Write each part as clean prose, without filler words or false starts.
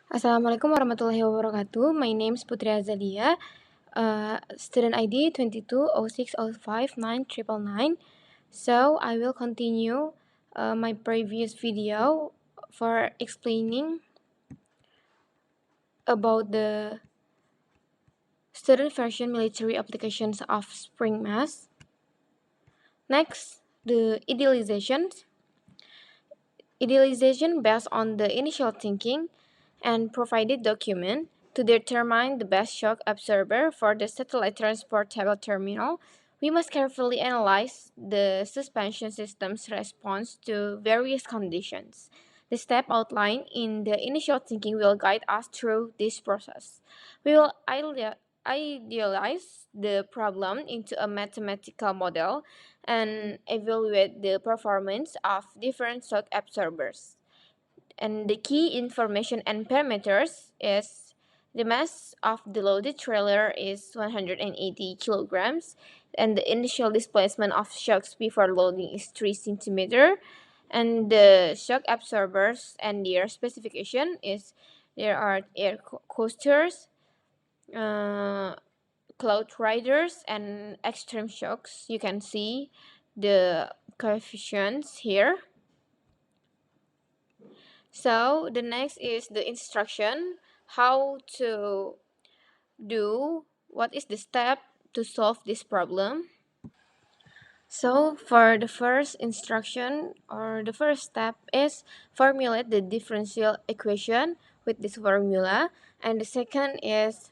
Assalamualaikum warahmatullahi wabarakatuh. My name is Putri Azalia. Student ID 2206059111. So I will continue my previous video for explaining about the student version military applications of Spring Mass. Next, the idealization. Idealization based on the initial thinking and provided document to determine the best shock absorber for the satellite transportable terminal. We must carefully analyze the suspension system's response to various conditions. The step outlined in the initial thinking will guide us through this process. We will idealize the problem into a mathematical model and evaluate the performance of different shock absorbers. And the key information and parameters is the mass of the loaded trailer is 180 kilograms, and the initial displacement of shocks before loading is 3 centimeter, and the shock absorbers and their specification is there are air coasters, cloud riders, and extreme shocks. You can see the coefficients here. So the next is the instruction, how to do, what is the step to solve this problem. So for the first instruction or the first step is formulate the differential equation with this formula, and the second is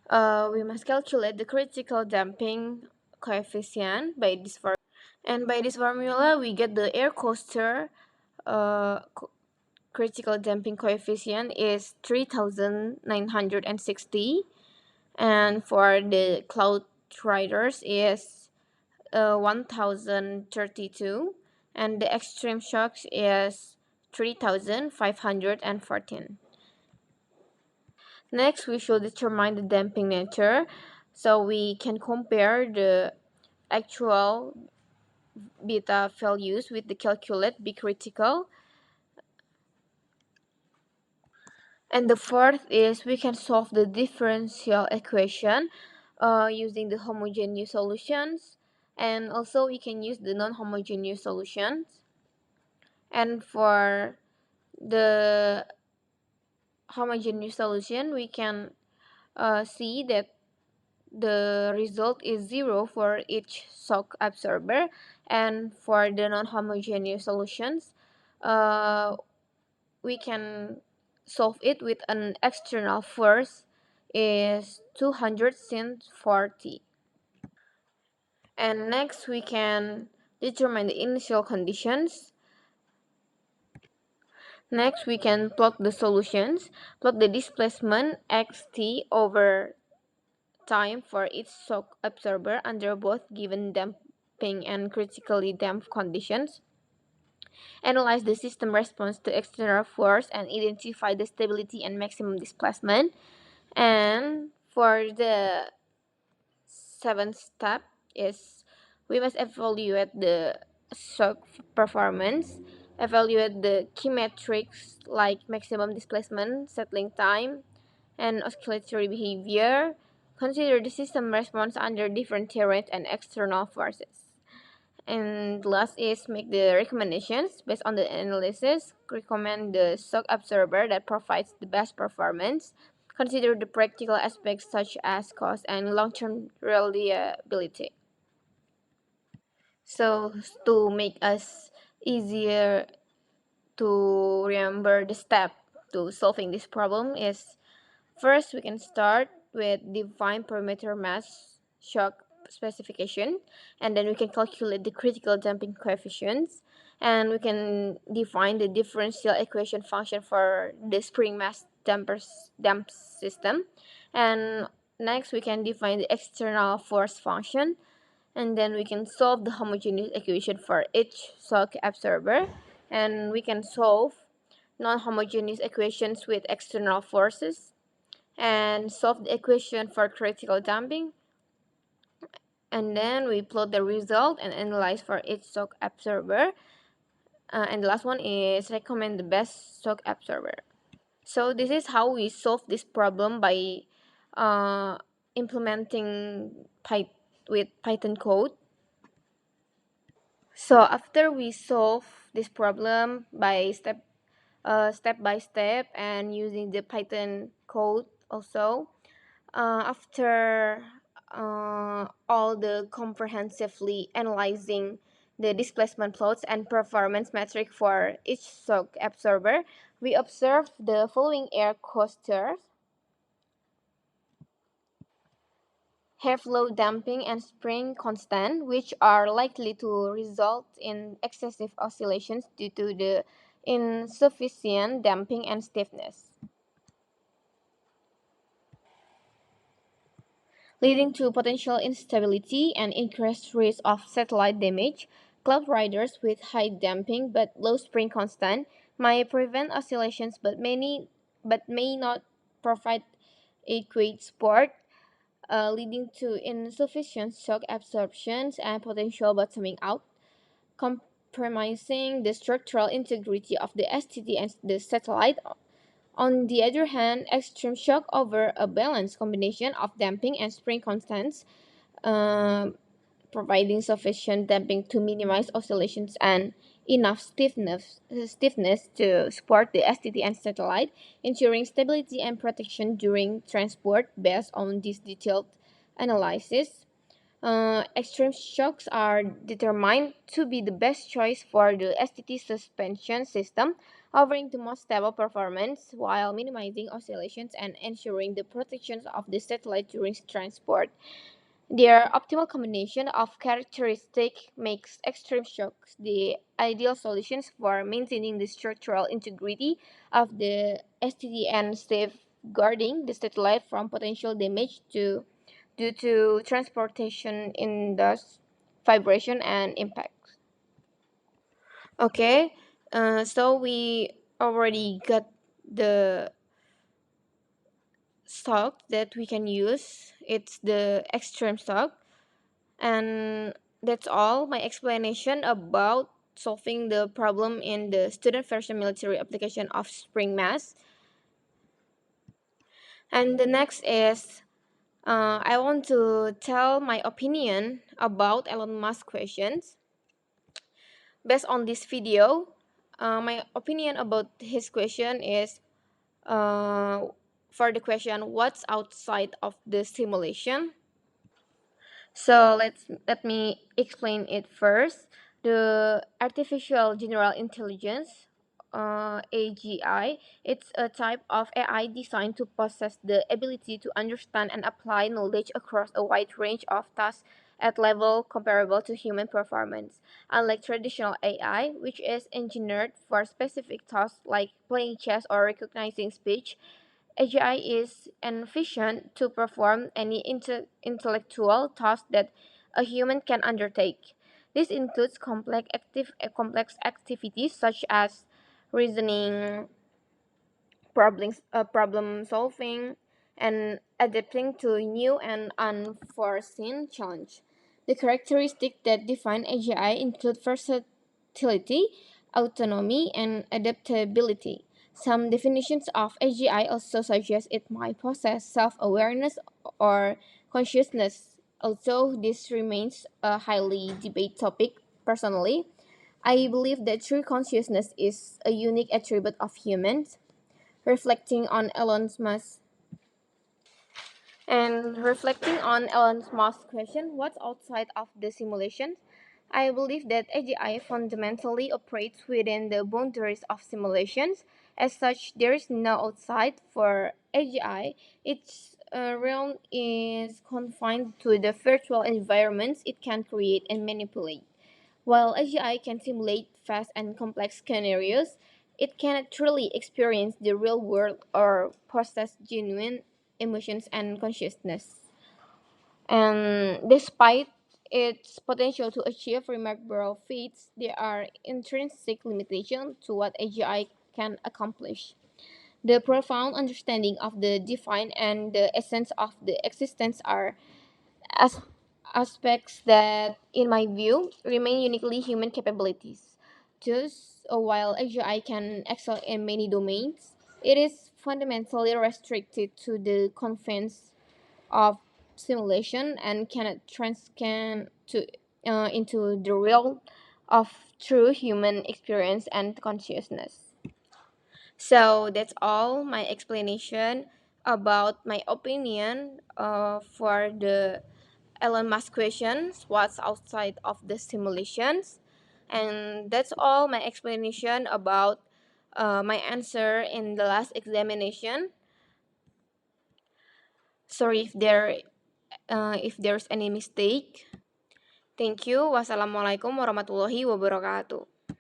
we must calculate the critical damping coefficient by this formula. And by this formula we get the air coaster critical damping coefficient is 3960, and for the cloud riders is 1032, and the extreme shocks is 3514. Next, we should determine the damping nature, so we can compare the actual beta values with the calculate B critical. And the fourth is we can solve the differential equation using the homogeneous solutions, and also we can use the non-homogeneous solutions. And for the homogeneous solution, we can see that the result is 0 for each shock absorber, and for the non-homogeneous solutions, we can solve it with an external force is 200 sin 40. And next we can determine the initial conditions. Next we can plot the solutions. Plot the displacement xt over time for each shock absorber under both given damping and critically damped conditions. Analyze the system response to external force and identify the stability and maximum displacement. And for the seventh step is we must evaluate the shock performance, evaluate the key metrics like maximum displacement, settling time, and oscillatory behavior. Consider the system response under different terrain and external forces. And last is make the recommendations based on the analysis. Recommend the shock absorber that provides the best performance. Consider the practical aspects such as cost and long-term reliability. So to make us easier to remember the step to solving this problem is first we can start with define perimeter mass shock specification, and then we can calculate the critical damping coefficients, and we can define the differential equation function for the spring mass damp system, and next we can define the external force function, and then we can solve the homogeneous equation for each shock absorber, and we can solve non-homogeneous equations with external forces and solve the equation for critical damping, and then we plot the result and analyze for each shock absorber, and the last one is recommend the best shock absorber. So this is how we solve this problem by uh, implementing with Python code. So after we solve this problem by step by step and using the Python code also, after all the comprehensively analyzing the displacement plots and performance metric for each shock absorber, we observe the following air clusters: airflow damping and spring constant, which are likely to result in excessive oscillations due to the insufficient damping and stiffness, leading to potential instability and increased risk of satellite damage. Cloud riders with high damping but low spring constant may prevent oscillations but may not provide adequate support, leading to insufficient shock absorptions and potential bottoming out, compromising the structural integrity of the STT and the satellite. On the other hand, extreme shock over a balanced combination of damping and spring constants, um, providing sufficient damping to minimize oscillations and enough stiffness to support the STT and satellite, ensuring stability and protection during transport. Based on this detailed analysis, extreme shocks are determined to be the best choice for the STT suspension system, offering the most stable performance while minimizing oscillations and ensuring the protection of the satellite during transport. Their optimal combination of characteristics makes extreme shocks the ideal solutions for maintaining the structural integrity of the STT and safeguarding the satellite from potential damage due to transportation in dust, vibration, and impact. Okay, so we already got the stock that we can use. It's the extreme stock. And that's all my explanation about solving the problem in the student version military application of spring mass. And the next is I want to tell my opinion about Elon Musk questions. Based on this video, my opinion about his question is uh, for the question, what's outside of the simulation? So let me explain it first. The artificial general intelligence, AGI, it's a type of AI designed to possess the ability to understand and apply knowledge across a wide range of tasks at level comparable to human performance. Unlike traditional AI, which is engineered for specific tasks like playing chess or recognizing speech, AGI is efficient to perform any intellectual task that a human can undertake. This includes complex activities such as reasoning, problem solving, and adapting to new and unforeseen challenge. The characteristics that define AGI include versatility, autonomy, and adaptability. Some definitions of AGI also suggest it might possess self-awareness or consciousness, although this remains a highly debated topic. Personally, I believe that true consciousness is a unique attribute of humans. Reflecting on Elon Musk reflecting on Elon Musk's question, what's outside of the simulation? I believe that AGI fundamentally operates within the boundaries of simulations. As such, there is no outside for AGI. Its realm is confined to the virtual environments it can create and manipulate. While AGI can simulate fast and complex scenarios, it cannot truly experience the real world or possess genuine emotions and consciousness. And despite its potential to achieve remarkable feats, there are intrinsic limitations to what AGI can accomplish. The profound understanding of the divine and the essence of the existence are as aspects that, in my view, remain uniquely human capabilities. Thus, while AGI can excel in many domains, it is fundamentally restricted to the confines of simulation and cannot transcend into the realm of true human experience and consciousness. So that's all my explanation about my opinion for the Elon Musk questions, what's outside of the simulations. And that's all my explanation about my answer in the last examination. Sorry if there's any mistake. Thank you. Wassalamualaikum warahmatullahi wabarakatuh.